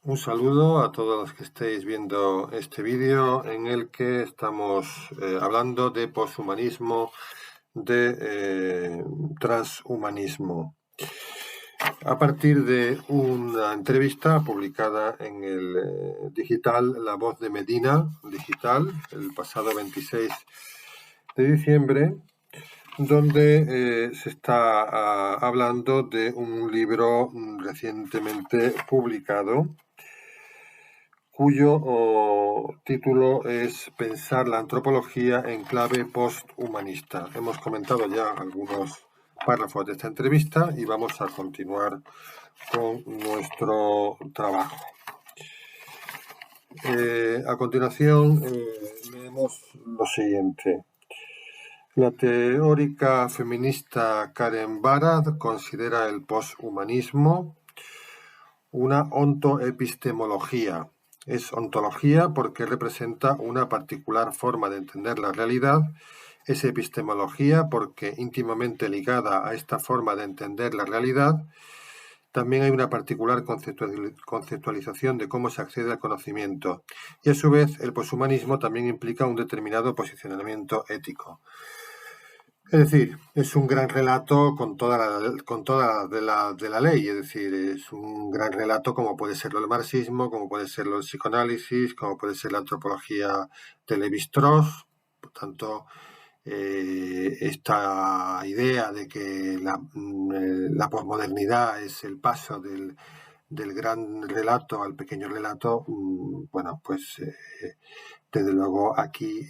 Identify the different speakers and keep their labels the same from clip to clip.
Speaker 1: Un saludo a todos los que estéis viendo este vídeo en el que estamos hablando de poshumanismo, de transhumanismo. A partir de una entrevista publicada en el digital La Voz de Medina Digital el pasado 26 de diciembre, donde se está hablando de un libro recientemente publicado cuyo título es Pensar la antropología en clave posthumanista. Hemos comentado ya algunos párrafos de esta entrevista y vamos a continuar con nuestro trabajo. A continuación leemos lo siguiente. La teórica feminista Karen Barad considera el poshumanismo una ontoepistemología. Es ontología porque representa una particular forma de entender la realidad. Es epistemología porque íntimamente ligada a esta forma de entender la realidad. También hay una particular conceptualización de cómo se accede al conocimiento. Y a su vez, el poshumanismo también implica un determinado posicionamiento ético. Es decir, es un gran relato con toda la ley, es decir, es un gran relato como puede serlo el marxismo, como puede serlo el psicoanálisis, como puede ser la antropología de Lévi-Strauss. Por tanto, esta idea de que la posmodernidad es el paso del gran relato al pequeño relato, bueno, pues desde luego aquí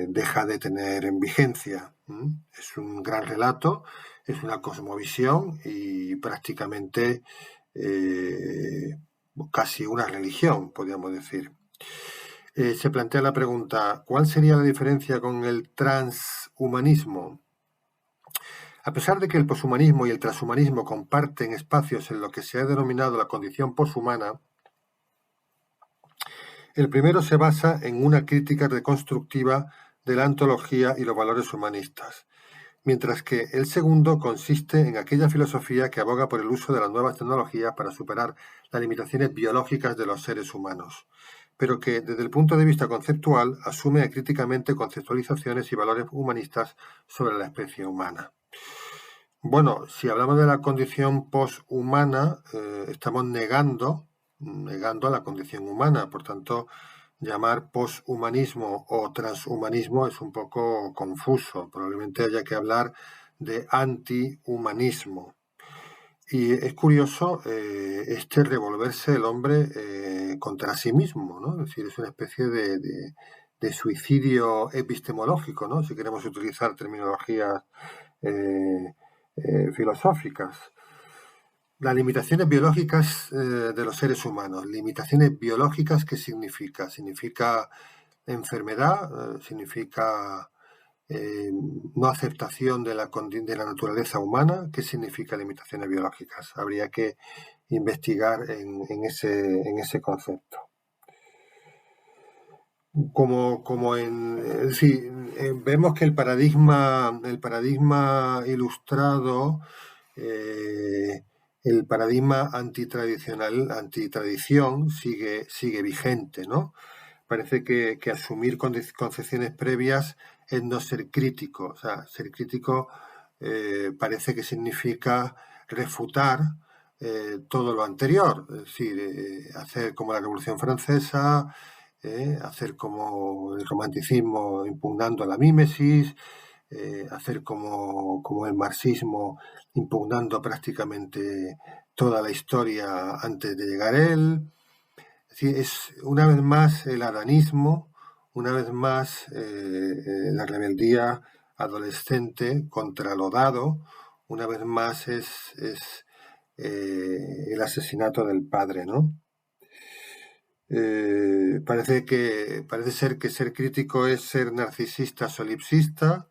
Speaker 1: deja de tener vigencia. Es un gran relato, es una cosmovisión y prácticamente casi una religión, podríamos decir. Se plantea la pregunta, ¿cuál sería la diferencia con el transhumanismo? A pesar de que el poshumanismo y el transhumanismo comparten espacios en lo que se ha denominado la condición poshumana, el primero se basa en una crítica reconstructiva de la ontología y los valores humanistas, mientras que el segundo consiste en aquella filosofía que aboga por el uso de las nuevas tecnologías para superar las limitaciones biológicas de los seres humanos, pero que desde el punto de vista conceptual asume críticamente conceptualizaciones y valores humanistas sobre la especie humana. Bueno, si hablamos de la condición poshumana, estamos negando la condición humana. Por tanto, llamar poshumanismo o transhumanismo es un poco confuso. Probablemente haya que hablar de antihumanismo. Y es curioso revolverse el hombre contra sí mismo, ¿no? Es decir, es una especie de suicidio epistemológico, ¿no? Si queremos utilizar terminologías filosóficas. Las limitaciones biológicas de los seres humanos. Limitaciones biológicas, ¿qué significa? Significa enfermedad, significa no aceptación de la naturaleza humana. ¿Qué significa limitaciones biológicas? Habría que investigar en ese concepto. Vemos que el paradigma ilustrado, el paradigma antitradición sigue vigente, ¿no? Parece que asumir concepciones previas es no ser crítico. O sea, ser crítico parece que significa refutar todo lo anterior, es decir, hacer como la Revolución Francesa, hacer como el romanticismo impugnando la mímesis, hacer como el marxismo impugnando prácticamente toda la historia antes de llegar a él. Es decir, es una vez más el adanismo, una vez más la rebeldía adolescente contra lo dado, una vez más es el asesinato del padre, ¿no? Parece ser que ser crítico es ser narcisista solipsista.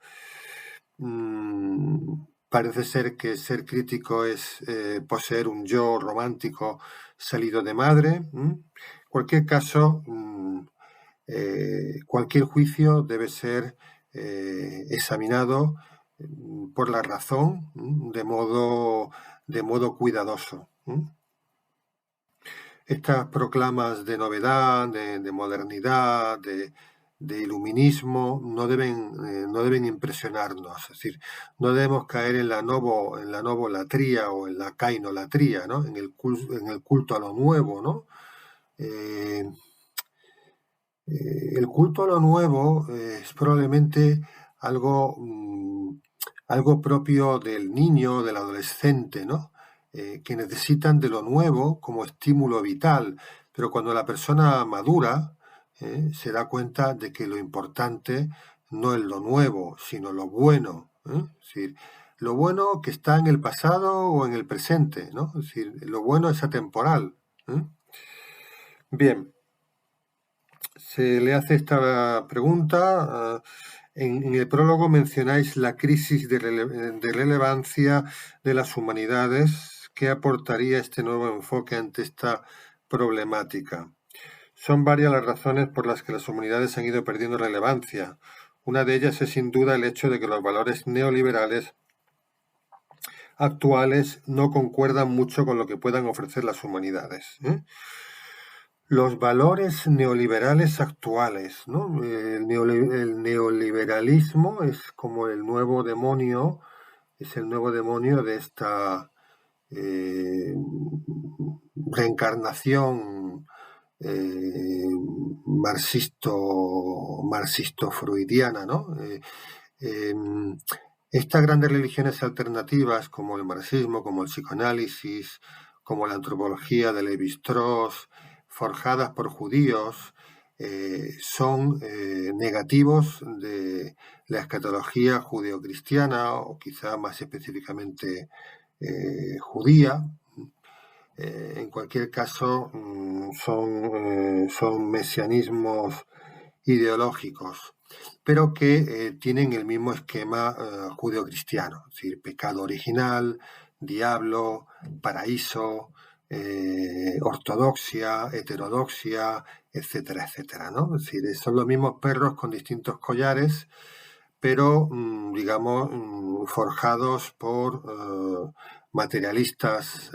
Speaker 1: Parece ser que ser crítico es poseer un yo romántico salido de madre. En cualquier caso, cualquier juicio debe ser examinado por la razón de modo cuidadoso. estas proclamas de novedad, de modernidad, de iluminismo, no deben impresionarnos. Es decir, no debemos caer en la novolatría o en la cainolatría, ¿no? En el culto a lo nuevo, ¿no? El culto a lo nuevo es probablemente algo, algo propio del niño, del adolescente, ¿no? Que necesitan de lo nuevo como estímulo vital, pero cuando la persona madura, se da cuenta de que lo importante no es lo nuevo, sino lo bueno, ¿eh? Es decir, lo bueno que está en el pasado o en el presente, ¿no? Es decir, lo bueno es atemporal, ¿eh? Bien, se le hace esta pregunta. En el prólogo mencionáis la crisis de relevancia de las humanidades. ¿Qué aportaría este nuevo enfoque ante esta problemática? Son varias las razones por las que las humanidades han ido perdiendo relevancia. Una de ellas es sin duda el hecho de que los valores neoliberales actuales no concuerdan mucho con lo que puedan ofrecer las humanidades, ¿eh? Los valores neoliberales actuales, ¿no? El neoliberalismo es como el nuevo demonio, es el nuevo demonio de esta reencarnación marxisto-freudiana, ¿no? Estas grandes religiones alternativas, como el marxismo, como el psicoanálisis, como la antropología de Lévi-Strauss, forjadas por judíos, son negativos de la escatología judeocristiana o quizá más específicamente judía. En cualquier caso, son mesianismos ideológicos, pero que tienen el mismo esquema judeocristiano, es decir, pecado original, diablo, paraíso, ortodoxia, heterodoxia, etcétera, etcétera, ¿no? Es decir, son los mismos perros con distintos collares, pero, digamos, forjados por materialistas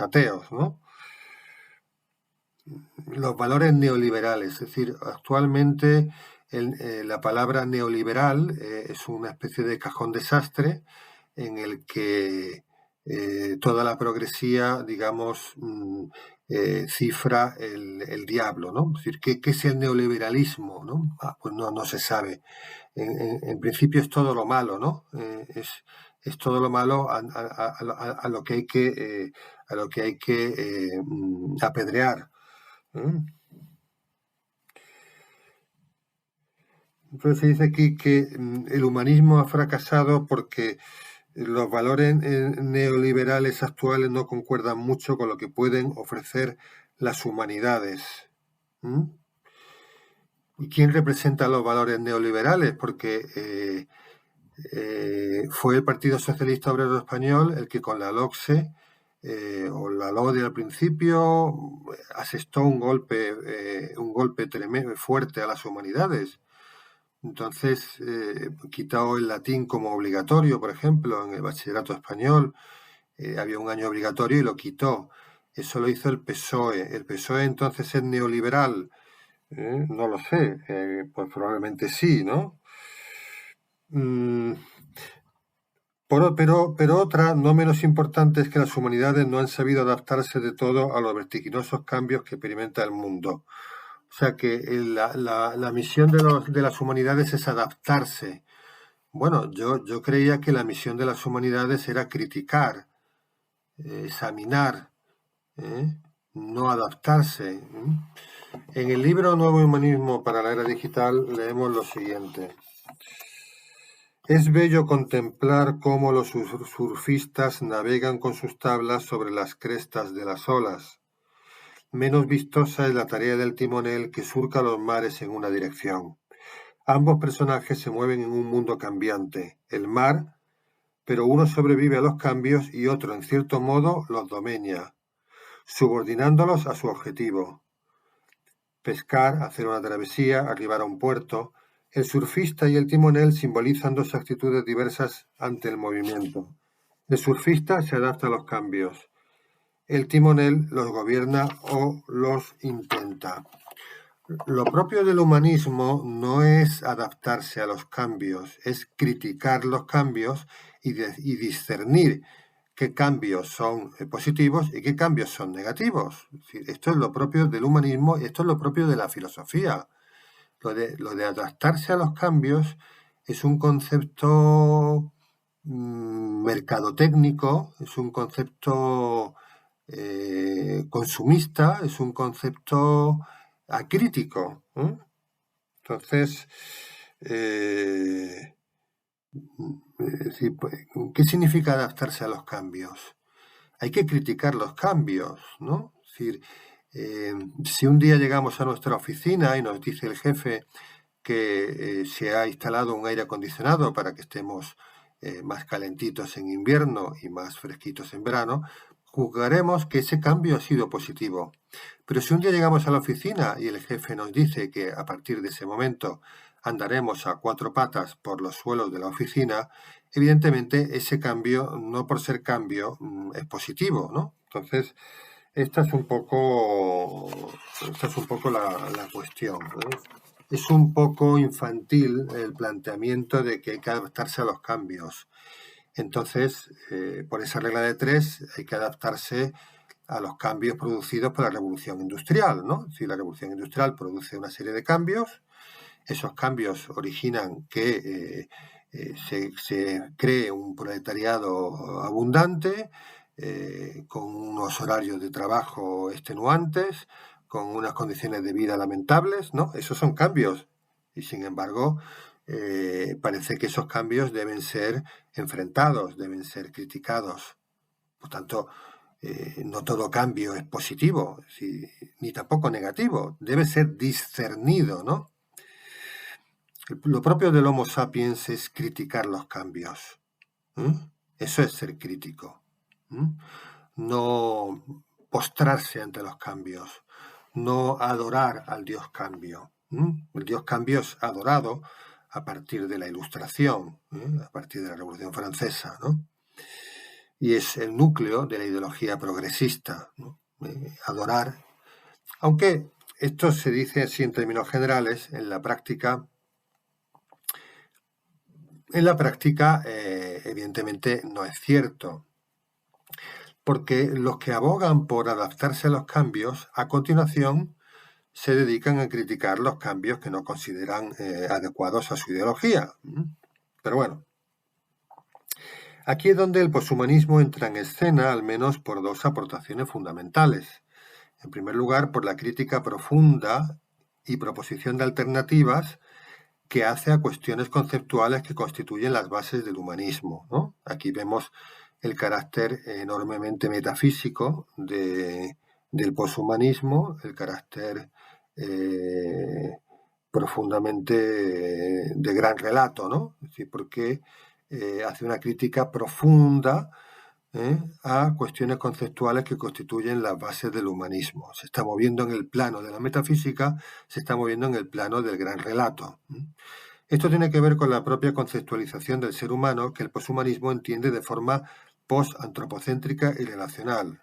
Speaker 1: ateos, ¿no? Los valores neoliberales, es decir, actualmente la palabra neoliberal es una especie de cajón desastre en el que toda la progresía, digamos, cifra el diablo, ¿no? Es decir, ¿qué es el neoliberalismo? ¿No? Pues no se sabe. En principio es todo lo malo, ¿no? Es todo lo malo a lo que hay que, apedrear. Entonces se dice aquí que el humanismo ha fracasado porque los valores neoliberales actuales no concuerdan mucho con lo que pueden ofrecer las humanidades. ¿Y quién representa los valores neoliberales? Porque fue el Partido Socialista Obrero Español el que con la LOCSE o la LODE al principio asestó un golpe tremendo, fuerte a las humanidades. Entonces, quitó el latín como obligatorio, por ejemplo, en el bachillerato español. Había un año obligatorio y lo quitó. Eso lo hizo el PSOE. ¿El PSOE entonces es neoliberal? No lo sé. Pues probablemente sí, ¿no? Pero otra, no menos importante, es que las humanidades no han sabido adaptarse de todo a los vertiginosos cambios que experimenta el mundo. O sea que la misión de las humanidades es adaptarse. Bueno, yo creía que la misión de las humanidades era criticar, examinar, no adaptarse. En el libro Nuevo Humanismo para la Era Digital leemos lo siguiente. Es bello contemplar cómo los surfistas navegan con sus tablas sobre las crestas de las olas. Menos vistosa es la tarea del timonel que surca los mares en una dirección. Ambos personajes se mueven en un mundo cambiante, el mar, pero uno sobrevive a los cambios y otro, en cierto modo, los domeña, subordinándolos a su objetivo. Pescar, hacer una travesía, arribar a un puerto. El surfista y el timonel simbolizan dos actitudes diversas ante el movimiento. El surfista se adapta a los cambios. el timonel los gobierna o los intenta. Lo propio del humanismo no es adaptarse a los cambios, es criticar los cambios y discernir qué cambios son positivos y qué cambios son negativos. Es decir, esto es lo propio del humanismo y esto es lo propio de la filosofía. Lo de adaptarse a los cambios es un concepto mercadotécnico, es un concepto consumista, es un concepto acrítico. Entonces, ¿qué significa adaptarse a los cambios? Hay que criticar los cambios, ¿no? Es decir, si un día llegamos a nuestra oficina y nos dice el jefe que se ha instalado un aire acondicionado para que estemos más calentitos en invierno y más fresquitos en verano, juzgaremos que ese cambio ha sido positivo. Pero si un día llegamos a la oficina y el jefe nos dice que a partir de ese momento andaremos a 4 patas por los suelos de la oficina, evidentemente ese cambio, no por ser cambio, es positivo, ¿no? Entonces, esta es un poco la cuestión, ¿no? Es un poco infantil el planteamiento de que hay que adaptarse a los cambios. Entonces, por esa regla de 3, hay que adaptarse a los cambios producidos por la revolución industrial, ¿no? Si la revolución industrial produce una serie de cambios, esos cambios originan que se cree un proletariado abundante, con unos horarios de trabajo extenuantes, con unas condiciones de vida lamentables, ¿no? Esos son cambios. Y sin embargo, parece que esos cambios deben ser enfrentados, deben ser criticados. Por tanto, no todo cambio es positivo, ni tampoco negativo. Debe ser discernido, ¿no? Lo propio del Homo sapiens es criticar los cambios. Eso es ser crítico. No postrarse ante los cambios. No adorar al Dios cambio. El Dios cambio es adorado a partir de la Ilustración, a partir de la Revolución Francesa, ¿no? Y es el núcleo de la ideología progresista, ¿no? Adorar. Aunque esto se dice así en términos generales, en la práctica, evidentemente, no es cierto, porque los que abogan por adaptarse a los cambios, a continuación, se dedican a criticar los cambios que no consideran adecuados a su ideología. Pero bueno, aquí es donde el poshumanismo entra en escena, al menos por dos aportaciones fundamentales. En primer lugar, por la crítica profunda y proposición de alternativas que hace a cuestiones conceptuales que constituyen las bases del humanismo, ¿no? Aquí vemos el carácter enormemente metafísico del poshumanismo, el carácter profundamente de gran relato, ¿no? Es decir, porque hace una crítica profunda a cuestiones conceptuales que constituyen las bases del humanismo. Se está moviendo en el plano de la metafísica, se está moviendo en el plano del gran relato. Esto tiene que ver con la propia conceptualización del ser humano que el poshumanismo entiende de forma post-antropocéntrica y relacional.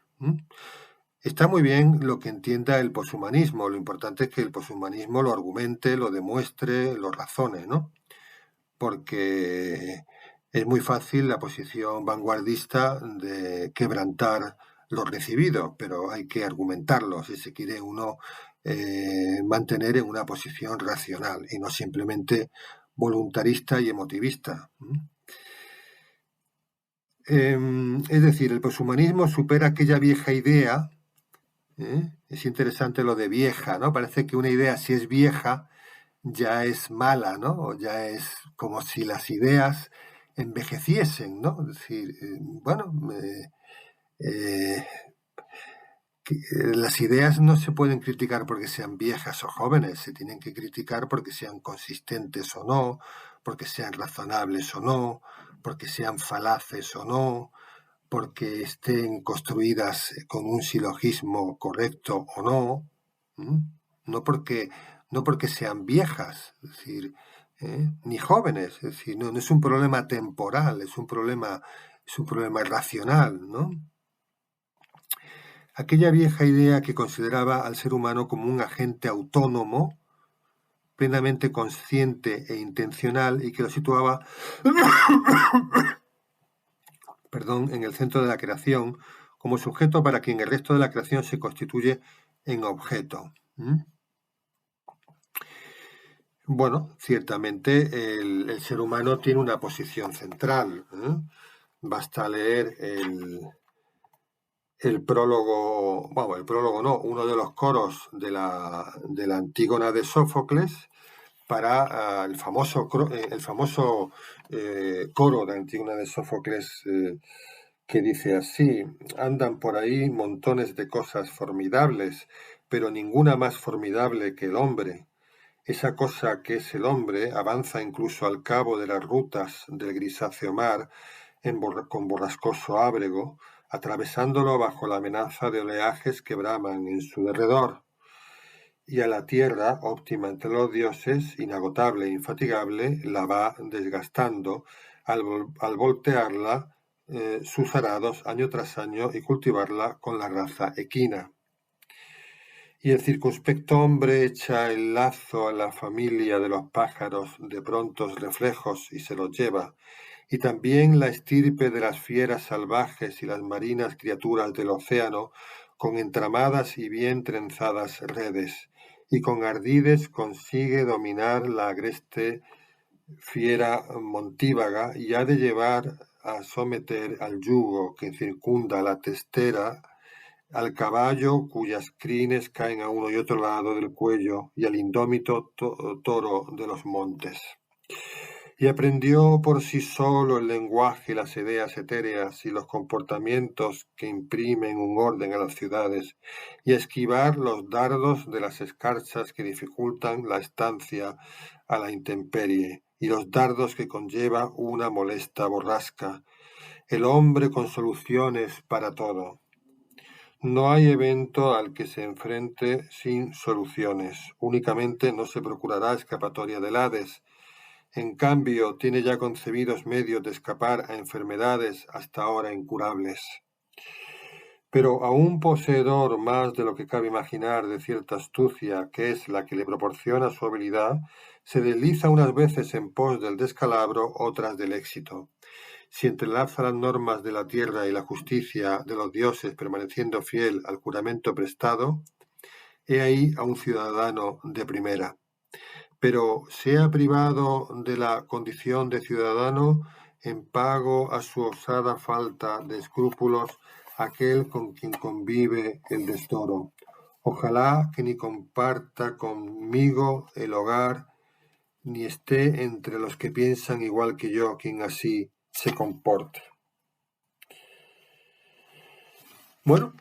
Speaker 1: Está muy bien lo que entienda el poshumanismo, lo importante es que el poshumanismo lo argumente, lo demuestre, lo razone, ¿no? Porque es muy fácil la posición vanguardista de quebrantar lo recibido, pero hay que argumentarlo si se quiere uno mantener en una posición racional y no simplemente voluntarista y emotivista. Es decir, el poshumanismo supera aquella vieja idea. Es interesante lo de vieja, ¿no? Parece que una idea, si es vieja, ya es mala, ¿no? O ya es como si las ideas envejeciesen, ¿no? Es decir, las ideas no se pueden criticar porque sean viejas o jóvenes, se tienen que criticar porque sean consistentes o no, porque sean razonables o no, porque sean falaces o no, porque estén construidas con un silogismo correcto o no, no porque sean viejas, es decir, ni jóvenes, es decir, no es un problema temporal, es un problema racional, ¿no? aquella vieja idea que consideraba al ser humano como un agente autónomo, plenamente consciente e intencional, y que lo situaba en el centro de la creación, como sujeto para quien el resto de la creación se constituye en objeto. Bueno, ciertamente el ser humano tiene una posición central. Basta leer el prólogo, bueno, el prólogo no, uno de los coros de la Antígona de Sófocles para el famoso coro de Antígona de Sófocles que dice así: andan por ahí montones de cosas formidables, pero ninguna más formidable que el hombre. Esa cosa que es el hombre avanza incluso al cabo de las rutas del grisáceo mar con borrascoso ábrego, atravesándolo bajo la amenaza de oleajes que braman en su derredor. Y a la tierra, óptima entre los dioses, inagotable e infatigable, la va desgastando al voltearla sus arados año tras año y cultivarla con la raza equina. Y el circunspecto hombre echa el lazo a la familia de los pájaros de prontos reflejos y se los lleva, y también la estirpe de las fieras salvajes y las marinas criaturas del océano con entramadas y bien trenzadas redes, y con ardides consigue dominar la agreste fiera montívaga y ha de llevar a someter al yugo que circunda la testera, al caballo cuyas crines caen a uno y otro lado del cuello, y al indómito toro de los montes. Y aprendió por sí solo el lenguaje, las ideas etéreas y los comportamientos que imprimen un orden a las ciudades, y a esquivar los dardos de las escarchas que dificultan la estancia a la intemperie, y los dardos que conlleva una molesta borrasca. El hombre con soluciones para todo. No hay evento al que se enfrente sin soluciones. Únicamente no se procurará escapatoria del Hades. En cambio, tiene ya concebidos medios de escapar a enfermedades hasta ahora incurables. Pero a un poseedor más de lo que cabe imaginar de cierta astucia, que es la que le proporciona su habilidad, se desliza unas veces en pos del descalabro, otras del éxito. Si entrelaza las normas de la tierra y la justicia de los dioses permaneciendo fiel al juramento prestado, he ahí a un ciudadano de primera. Pero sea privado de la condición de ciudadano en pago a su osada falta de escrúpulos aquel con quien convive el desdoro. Ojalá que ni comparta conmigo el hogar, ni esté entre los que piensan igual que yo quien así se comporte. Bueno,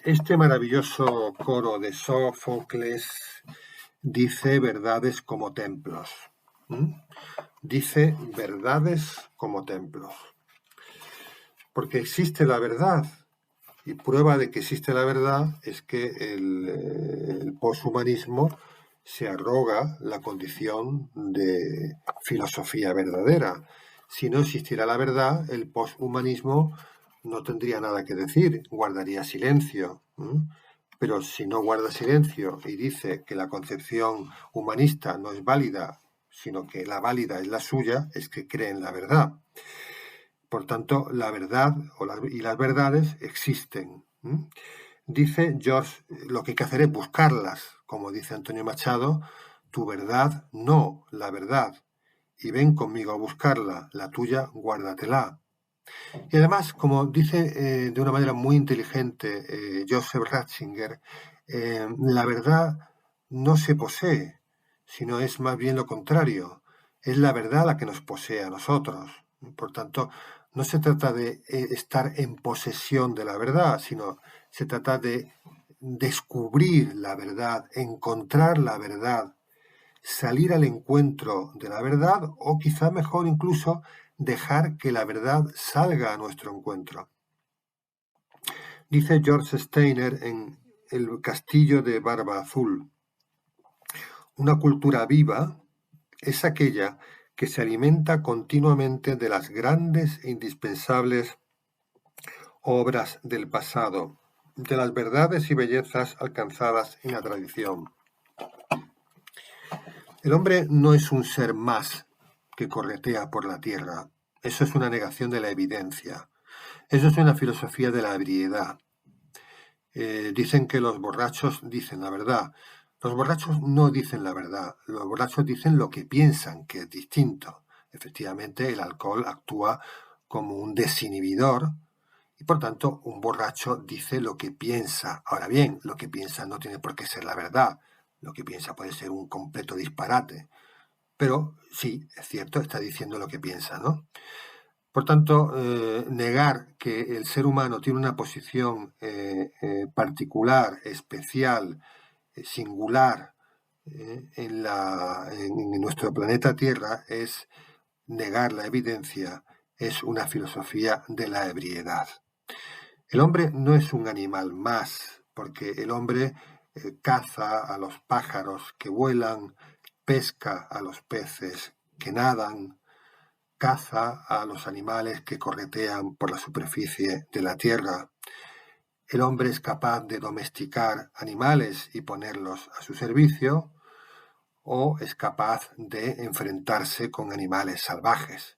Speaker 1: este maravilloso coro de Sófocles dice verdades como templos. Dice verdades como templos. Porque existe la verdad. Y prueba de que existe la verdad es que el poshumanismo se arroga la condición de filosofía verdadera. Si no existiera la verdad, el poshumanismo no tendría nada que decir, guardaría silencio. Pero si no guarda silencio y dice que la concepción humanista no es válida, sino que la válida es la suya, es que cree en la verdad. Por tanto, la verdad y las verdades existen. Dice George, lo que hay que hacer es buscarlas, como dice Antonio Machado, tu verdad, no la verdad. Y ven conmigo a buscarla, la tuya, guárdatela. Y además, como dice de una manera muy inteligente Joseph Ratzinger, la verdad no se posee, sino es más bien lo contrario. Es la verdad la que nos posee a nosotros. Por tanto, no se trata de estar en posesión de la verdad, sino se trata de descubrir la verdad, encontrar la verdad, salir al encuentro de la verdad o quizá mejor incluso dejar que la verdad salga a nuestro encuentro. Dice George Steiner en El castillo de Barba Azul: una cultura viva es aquella que se alimenta continuamente de las grandes e indispensables obras del pasado de las verdades y bellezas alcanzadas en la tradición. El hombre no es un ser más que corretea por la tierra. Eso es una negación de la evidencia. Eso es una filosofía de la ebriedad. Dicen que los borrachos dicen la verdad. Los borrachos no dicen la verdad. Los borrachos dicen lo que piensan, que es distinto. Efectivamente, el alcohol actúa como un desinhibidor y, por tanto, un borracho dice lo que piensa. Ahora bien, lo que piensa no tiene por qué ser la verdad. Lo que piensa puede ser un completo disparate. Pero sí, es cierto, está diciendo lo que piensa, ¿no? Por tanto, negar que el ser humano tiene una posición particular, especial, singular en nuestro planeta Tierra es negar la evidencia, es una filosofía de la ebriedad. El hombre no es un animal más, porque el hombre caza a los pájaros que vuelan, pesca a los peces que nadan, caza a los animales que corretean por la superficie de la tierra. El hombre es capaz de domesticar animales y ponerlos a su servicio, o es capaz de enfrentarse con animales salvajes.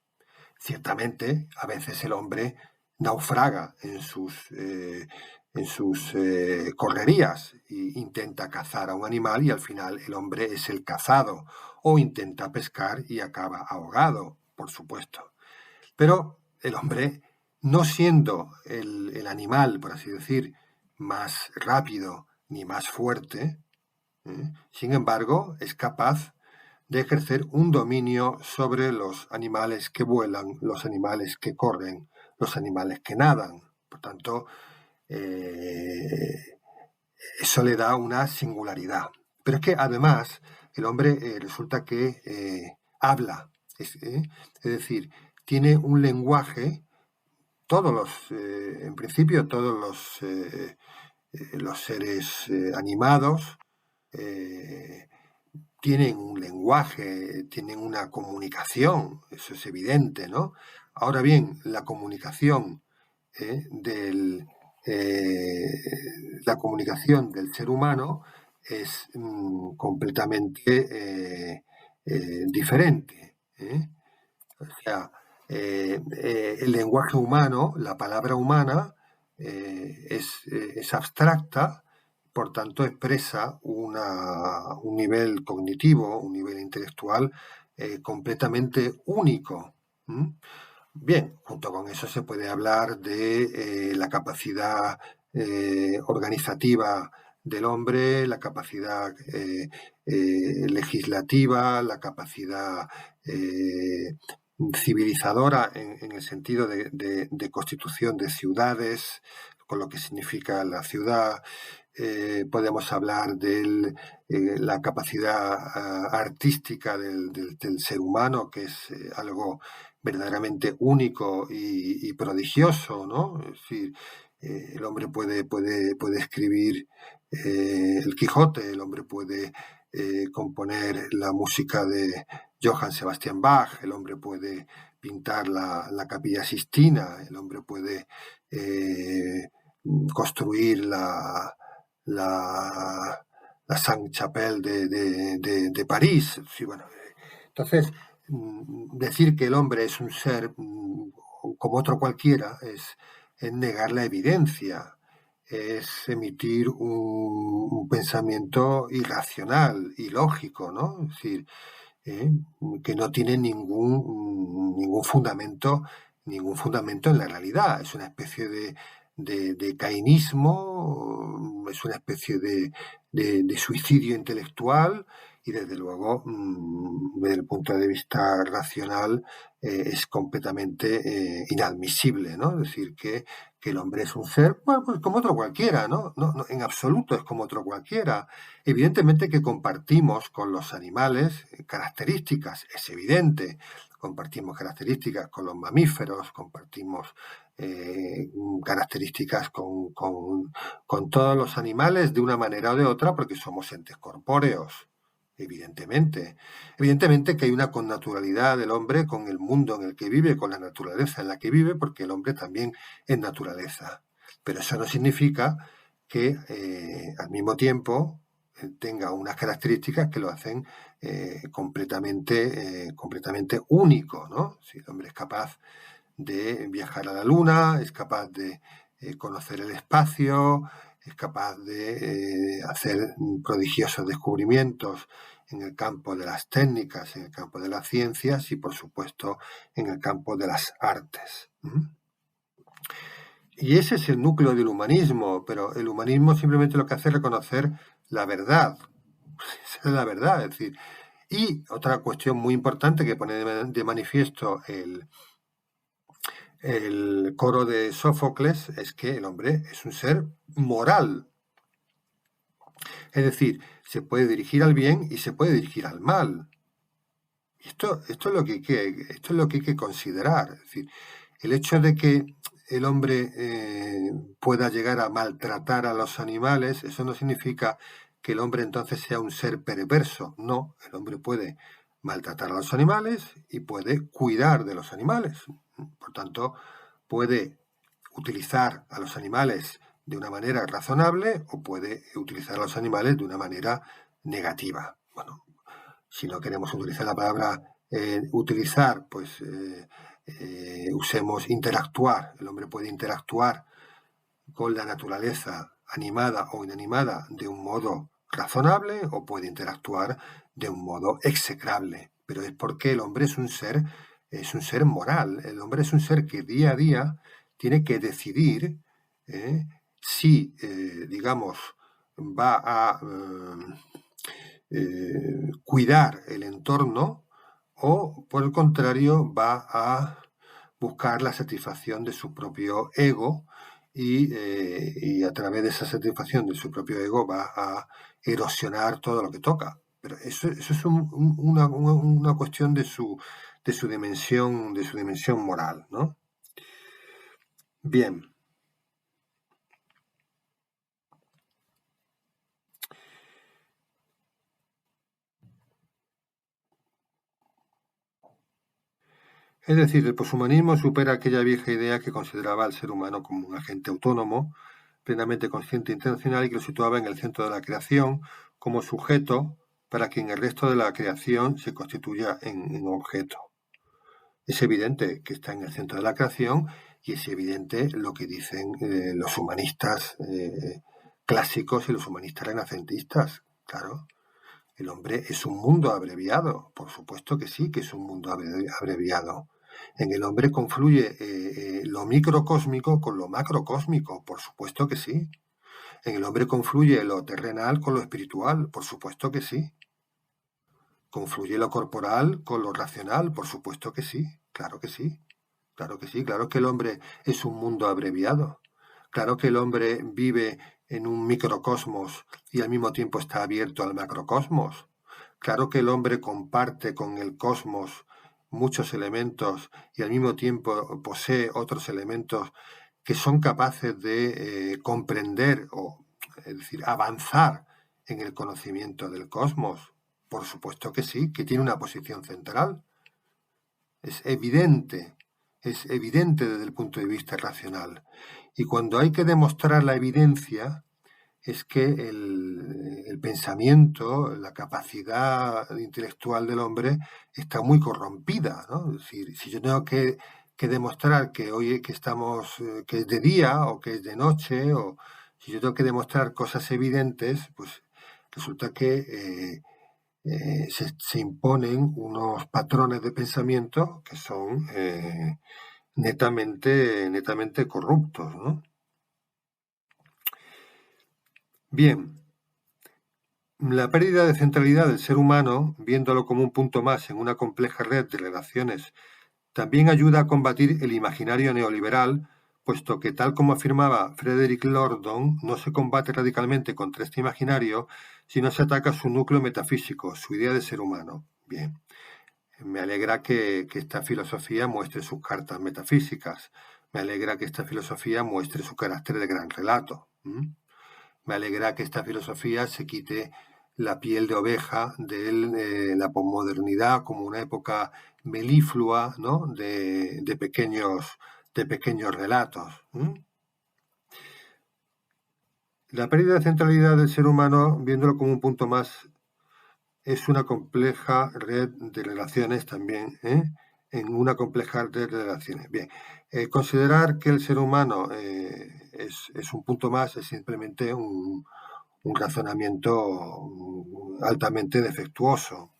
Speaker 1: Ciertamente, a veces el hombre naufraga en sus correrías e intenta cazar a un animal y al final el hombre es el cazado, o intenta pescar y acaba ahogado, por supuesto. Pero el hombre, no siendo el animal, por así decir, más rápido ni más fuerte, sin embargo, es capaz de ejercer un dominio sobre los animales que vuelan, los animales que corren, los animales que nadan. Por tanto, eso le da una singularidad. Pero es que además el hombre resulta que habla, es decir, tiene un lenguaje. En principio, todos los seres animados tienen un lenguaje, tienen una comunicación, eso es evidente, ¿no? Ahora bien, la comunicación la comunicación del ser humano es completamente diferente. O sea, el lenguaje humano, la palabra humana, es abstracta, por tanto expresa un nivel cognitivo, un nivel intelectual completamente único. Bien, junto con eso se puede hablar de la capacidad organizativa del hombre, la capacidad legislativa, la capacidad civilizadora en el sentido de constitución de ciudades, con lo que significa la ciudad. Podemos hablar de la capacidad artística del ser humano, que es algo verdaderamente único y prodigioso, ¿no? Es decir, el hombre puede escribir el Quijote, el hombre puede componer la música de Johann Sebastian Bach, el hombre puede pintar la Capilla Sixtina, el hombre puede construir la Sainte-Chapelle de París. Sí, bueno, entonces, decir que el hombre es un ser como otro cualquiera es negar la evidencia, es emitir un pensamiento irracional, ilógico, ¿no? Es decir, que no tiene ningún fundamento en la realidad. Es una especie de caínismo, es una especie de suicidio intelectual y desde luego, desde el punto de vista racional, es completamente inadmisible, ¿no? Es decir, que el hombre es un ser, bueno, pues como otro cualquiera, ¿no? No, en absoluto es como otro cualquiera. Evidentemente que compartimos con los animales características, es evidente. Compartimos características con los mamíferos, compartimos características con todos los animales de una manera o de otra porque somos entes corpóreos. Evidentemente que hay una connaturalidad del hombre con el mundo en el que vive, con la naturaleza en la que vive, porque el hombre también es naturaleza. Pero eso no significa que al mismo tiempo tenga unas características que lo hacen completamente único, ¿no? Si el hombre es capaz de viajar a la Luna, es capaz de conocer el espacio, es capaz de hacer prodigiosos descubrimientos en el campo de las técnicas, en el campo de las ciencias y, por supuesto, en el campo de las artes. Y ese es el núcleo del humanismo, pero el humanismo simplemente lo que hace es reconocer la verdad. Esa es la verdad, es decir. Y otra cuestión muy importante que pone de manifiesto el coro de Sófocles es que el hombre es un ser moral. Es decir, se puede dirigir al bien y se puede dirigir al mal. Esto es lo que hay que considerar. Es decir, el hecho de que el hombre pueda llegar a maltratar a los animales, eso no significa que el hombre entonces sea un ser perverso. No, el hombre puede maltratar a los animales y puede cuidar de los animales. Por tanto, puede utilizar a los animales de una manera razonable o puede utilizar a los animales de una manera negativa. Bueno, si no queremos utilizar la palabra utilizar, pues usemos interactuar. El hombre puede interactuar con la naturaleza animada o inanimada de un modo razonable o puede interactuar de un modo execrable. Pero es porque el hombre es un ser moral. El hombre es un ser que día a día tiene que decidir si, digamos, va a cuidar el entorno o, por el contrario, va a buscar la satisfacción de su propio ego y a través de esa satisfacción de su propio ego va a erosionar todo lo que toca. Pero eso es una cuestión de su dimensión moral, ¿no? Bien. Es decir, el poshumanismo supera aquella vieja idea que consideraba al ser humano como un agente autónomo, plenamente consciente e intencional y que lo situaba en el centro de la creación como sujeto para que en el resto de la creación se constituya en objeto. Es evidente que está en el centro de la creación y es evidente lo que dicen los humanistas clásicos y los humanistas renacentistas. Claro, el hombre es un mundo abreviado, por supuesto que sí, que es un mundo abreviado. En el hombre confluye lo microcósmico con lo macrocósmico, por supuesto que sí. En el hombre confluye lo terrenal con lo espiritual, por supuesto que sí. ¿Confluye lo corporal con lo racional? Por supuesto que sí, claro que sí. Claro que sí, claro que el hombre es un mundo abreviado. Claro que el hombre vive en un microcosmos y al mismo tiempo está abierto al macrocosmos. Claro que el hombre comparte con el cosmos muchos elementos y al mismo tiempo posee otros elementos que son capaces de comprender o, es decir, avanzar en el conocimiento del cosmos. Por supuesto que sí, que tiene una posición central. Es evidente desde el punto de vista racional. Y cuando hay que demostrar la evidencia, es que el pensamiento, la capacidad intelectual del hombre está muy corrompida, ¿no? Es decir, si yo tengo que demostrar que hoy que estamos, que es de día o que es de noche, o si yo tengo que demostrar cosas evidentes, pues resulta que se imponen unos patrones de pensamiento que son netamente corruptos, ¿no? Bien, la pérdida de centralidad del ser humano, viéndolo como un punto más en una compleja red de relaciones, también ayuda a combatir el imaginario neoliberal, puesto que, tal como afirmaba Frederick Lordon, no se combate radicalmente contra este imaginario, sino se ataca su núcleo metafísico, su idea de ser humano. Bien, me alegra que esta filosofía muestre sus cartas metafísicas, me alegra que esta filosofía muestre su carácter de gran relato. Me alegra que esta filosofía se quite la piel de oveja de la posmodernidad como una época meliflua, ¿no? de pequeños relatos. La pérdida de centralidad del ser humano, viéndolo como un punto más, es una compleja red de relaciones también, en una compleja red de relaciones. Bien, considerar que el ser humano es un punto más es simplemente un razonamiento altamente defectuoso.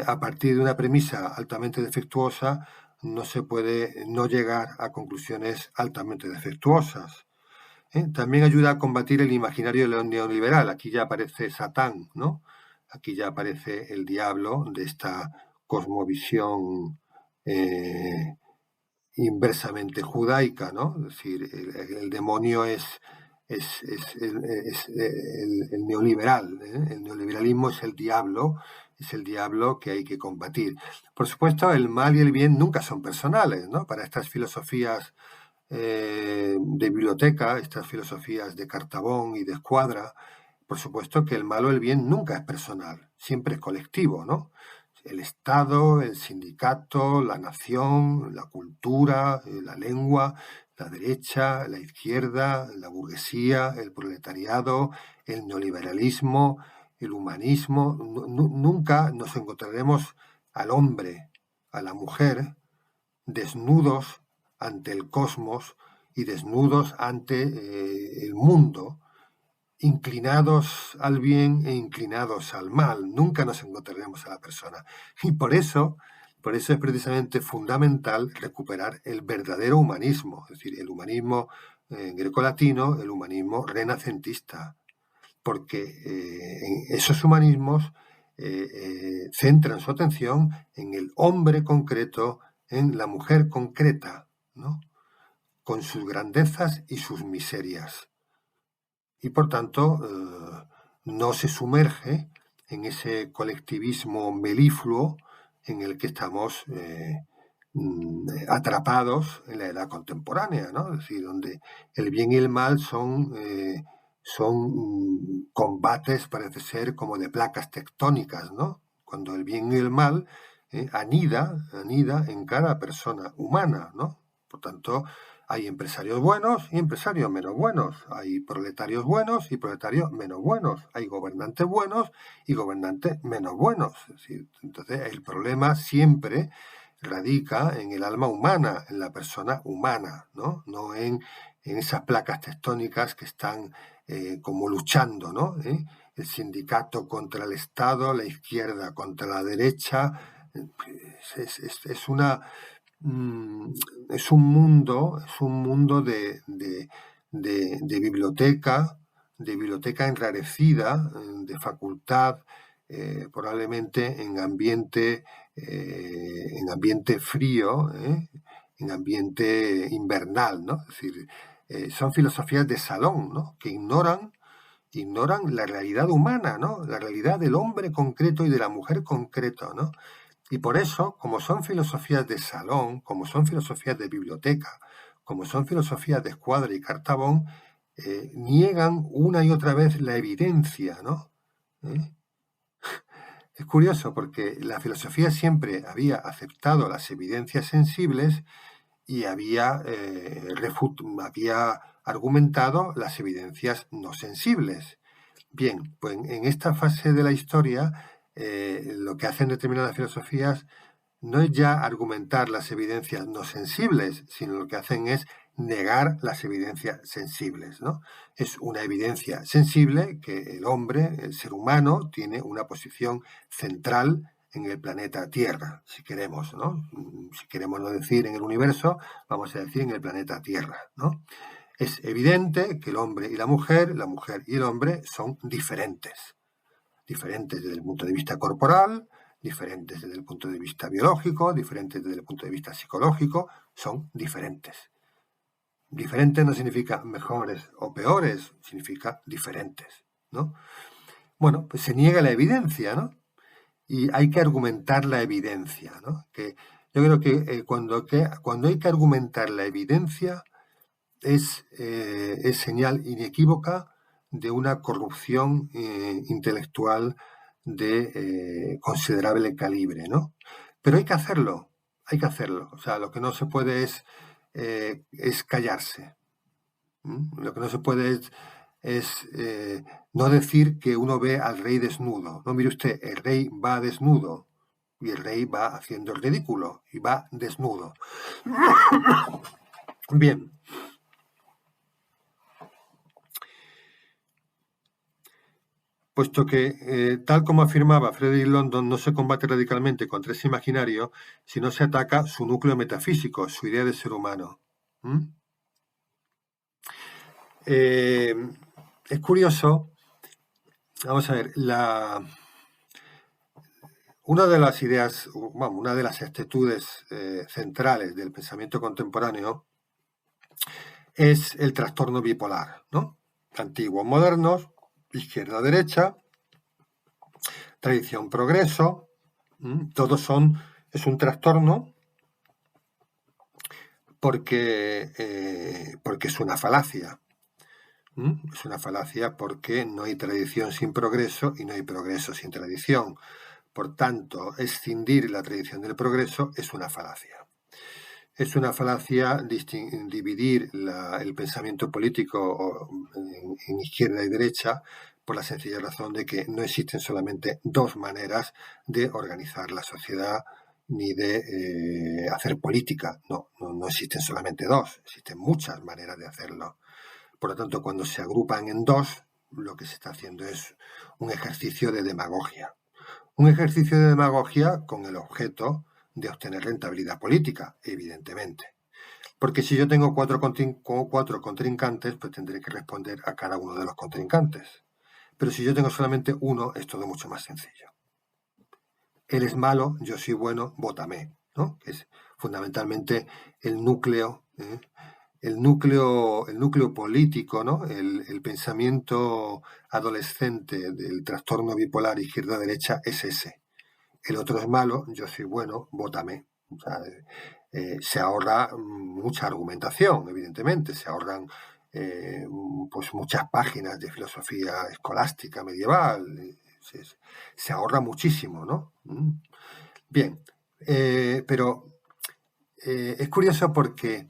Speaker 1: A partir de una premisa altamente defectuosa no se puede no llegar a conclusiones altamente defectuosas. También ayuda a combatir el imaginario neoliberal. Aquí ya aparece Satán, ¿no? Aquí ya aparece el diablo de esta cosmovisión inversamente judaica, ¿no? Es decir, el demonio es el neoliberal, ¿eh? El neoliberalismo es el diablo que hay que combatir. Por supuesto, el mal y el bien nunca son personales, ¿no? Para estas filosofías de biblioteca, estas filosofías de Cartabón y de Escuadra, por supuesto que el mal o el bien nunca es personal, siempre es colectivo, ¿no? El Estado, el sindicato, la nación, la cultura, la lengua, la derecha, la izquierda, la burguesía, el proletariado, el neoliberalismo, el humanismo. Nunca nos encontraremos al hombre, a la mujer, desnudos ante el cosmos y desnudos ante el mundo, inclinados al bien e inclinados al mal. Nunca nos encontraremos a la persona. Y por eso es precisamente fundamental recuperar el verdadero humanismo, es decir, el humanismo grecolatino, el humanismo renacentista, porque esos humanismos centran su atención en el hombre concreto, en la mujer concreta, ¿no? Con sus grandezas y sus miserias. Y por tanto, no se sumerge en ese colectivismo melifluo en el que estamos atrapados en la edad contemporánea, ¿no? Es decir, donde el bien y el mal son combates, parece ser, como de placas tectónicas, ¿no? Cuando el bien y el mal anida en cada persona humana, ¿no? Por tanto, hay empresarios buenos y empresarios menos buenos. Hay proletarios buenos y proletarios menos buenos. Hay gobernantes buenos y gobernantes menos buenos. Es decir, entonces, el problema siempre radica en el alma humana, en la persona humana, ¿no? No en esas placas tectónicas que están como luchando, ¿no? El sindicato contra el Estado, la izquierda contra la derecha. Es una es un mundo de biblioteca enrarecida, de facultad, probablemente en ambiente frío, en ambiente invernal, ¿no? Es decir, son filosofías de salón, ¿no? Que ignoran la realidad humana, ¿no? La realidad del hombre concreto y de la mujer concreto, ¿no? Y por eso, como son filosofías de salón, como son filosofías de biblioteca, como son filosofías de Escuadra y Cartabón, niegan una y otra vez la evidencia, ¿no? Es curioso porque la filosofía siempre había aceptado las evidencias sensibles y había argumentado las evidencias no sensibles. Bien, pues en esta fase de la historia, lo que hacen determinadas filosofías no es ya argumentar las evidencias no sensibles, sino lo que hacen es negar las evidencias sensibles, ¿no? Es una evidencia sensible que el hombre, el ser humano, tiene una posición central en el planeta Tierra, si queremos, ¿no? Si queremos no decir en el universo, vamos a decir en el planeta Tierra, ¿no? Es evidente que el hombre y la mujer y el hombre son diferentes. Diferentes desde el punto de vista corporal, diferentes desde el punto de vista biológico, diferentes desde el punto de vista psicológico, son diferentes. Diferentes no significa mejores o peores, significa diferentes, ¿no? Bueno, pues se niega la evidencia, ¿no? Y hay que argumentar la evidencia, ¿no? Que yo creo que cuando hay que argumentar la evidencia es señal inequívoca de una corrupción intelectual de considerable calibre, ¿no? Pero hay que hacerlo. O sea, lo que no se puede es callarse. Lo que no se puede es es no decir que uno ve al rey desnudo. No, mire usted, el rey va desnudo y el rey va haciendo el ridículo y va desnudo. Bien. Puesto que, tal como afirmaba Frederick London, no se combate radicalmente contra ese imaginario si no se ataca su núcleo metafísico, su idea de ser humano. Es curioso, vamos a ver, una de las ideas, una de las actitudes centrales del pensamiento contemporáneo es el trastorno bipolar, ¿no? Antiguos, modernos, izquierda-derecha, tradición-progreso, todos es un trastorno porque es una falacia. Es una falacia porque no hay tradición sin progreso y no hay progreso sin tradición. Por tanto, escindir la tradición del progreso es una falacia. Es una falacia dividir el pensamiento político en izquierda y derecha por la sencilla razón de que no existen solamente dos maneras de organizar la sociedad ni de hacer política. No existen solamente dos, existen muchas maneras de hacerlo. Por lo tanto, cuando se agrupan en dos, lo que se está haciendo es un ejercicio de demagogia. Un ejercicio de demagogia con el objeto de obtener rentabilidad política, evidentemente. Porque si yo tengo cuatro contrincantes, pues tendré que responder a cada uno de los contrincantes. Pero si yo tengo solamente uno, es todo mucho más sencillo. Él es malo, yo soy bueno, vótame, ¿no? Que es fundamentalmente el núcleo, el núcleo político, ¿no? El pensamiento adolescente del trastorno bipolar izquierda-derecha es ese. El otro es malo, yo soy bueno, vótame. O sea, se ahorra mucha argumentación, evidentemente, se ahorran pues muchas páginas de filosofía escolástica medieval, se ahorra muchísimo, ¿no? Bien, pero es curioso porque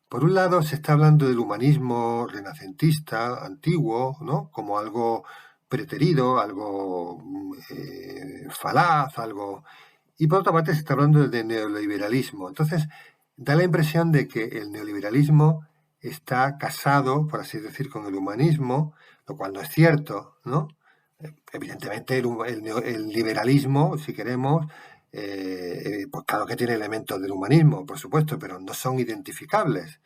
Speaker 1: por un lado se está hablando del humanismo renacentista, antiguo, ¿no? Como algo preterido, algo falaz, algo... Y por otra parte se está hablando del neoliberalismo. Entonces, da la impresión de que el neoliberalismo está casado, por así decir, con el humanismo, lo cual no es cierto, ¿no? Evidentemente el liberalismo, si queremos, pues claro que tiene elementos del humanismo, por supuesto, pero no son identificables.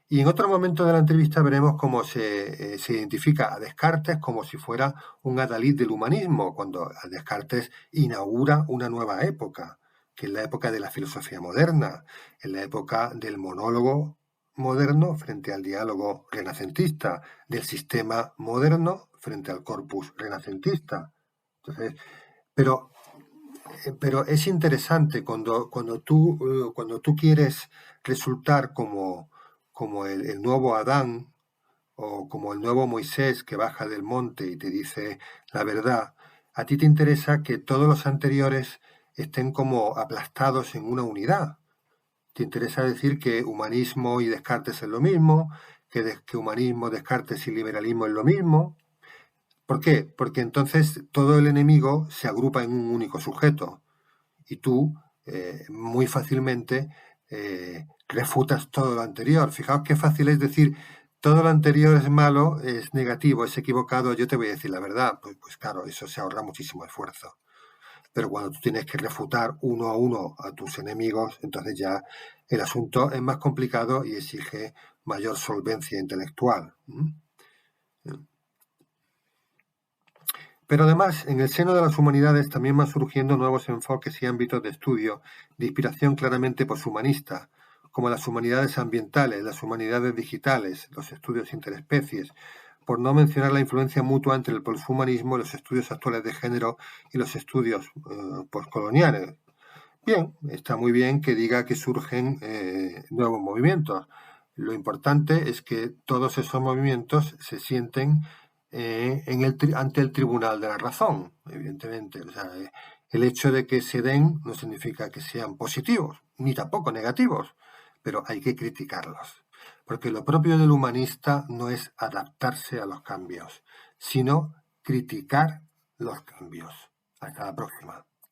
Speaker 1: Y en otro momento de la entrevista veremos cómo se identifica a Descartes como si fuera un adalid del humanismo, cuando Descartes inaugura una nueva época, que es la época de la filosofía moderna, en la época del monólogo moderno frente al diálogo renacentista, del sistema moderno frente al corpus renacentista. Entonces, pero es interesante cuando tú quieres resultar como el nuevo Adán o como el nuevo Moisés que baja del monte y te dice la verdad, a ti te interesa que todos los anteriores estén como aplastados en una unidad. Te interesa decir que humanismo y Descartes es lo mismo, que humanismo, Descartes y liberalismo es lo mismo. ¿Por qué? Porque entonces todo el enemigo se agrupa en un único sujeto y tú muy fácilmente refutas todo lo anterior. Fijaos qué fácil es decir todo lo anterior es malo, es negativo, es equivocado, yo te voy a decir la verdad. Pues claro, eso se ahorra muchísimo esfuerzo. Pero cuando tú tienes que refutar uno a uno a tus enemigos, entonces ya el asunto es más complicado y exige mayor solvencia intelectual. Pero además, en el seno de las humanidades también van surgiendo nuevos enfoques y ámbitos de estudio de inspiración claramente poshumanista, como las humanidades ambientales, las humanidades digitales, los estudios interespecies, por no mencionar la influencia mutua entre el poshumanismo, los estudios actuales de género y los estudios postcoloniales. Bien, está muy bien que diga que surgen nuevos movimientos. Lo importante es que todos esos movimientos se sienten ante el tribunal de la razón, evidentemente. O sea, el hecho de que se den no significa que sean positivos, ni tampoco negativos, pero hay que criticarlos. porque lo propio del humanista no es adaptarse a los cambios, sino criticar los cambios. Hasta la próxima.